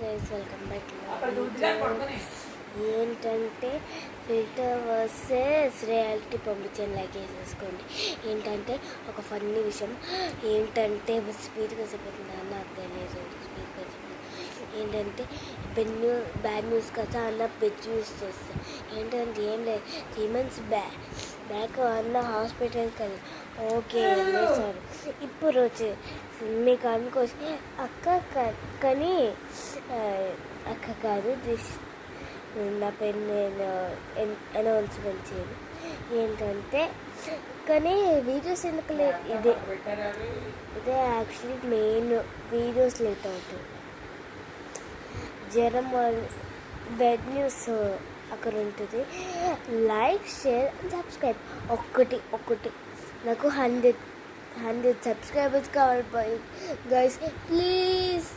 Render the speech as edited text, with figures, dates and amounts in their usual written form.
Guys welcome back ఏంటంటే filter versus reality పంపించాను, like వేసేసుకోండి. ఏంటంటే ఒక ఫన్నీ విషయం ఏంటంటే స్పీడ్గా చెప్పిపోతుందా నాకు తెలియదు. స్పీడ్గా చెప్పి ఏంటంటే బ్యాడ్ న్యూస్ కదా అన్న బెడ్ న్యూస్ చేస్తాను. ఏంటంటే ఏం లేదు, 3 months బ్యాక్ అన్న హాస్పిటల్కి వెళ్ళి ఓకే వెళ్ళేసారు. ఇప్పుడు వచ్చి మీకు అనుకోవచ్చు కానీ అక్క కాదు, నా పేరు నేను అనౌన్స్మెంట్ చేయను. ఏంటంటే కానీ వీడియోస్ ఎందుకు లేట్, ఇదే యాక్చువల్లీ మెయిన్ వీడియోస్ లేట్ అవుతుంది. జ్వరం బెడ్ న్యూస్ అక్కడ ఉంటుంది. లైక్, షేర్ అండ్ సబ్స్క్రైబ్ ఒక్కటి నాకు 100 సబ్స్క్రైబర్స్ కావాలి గైస్, ప్లీజ్.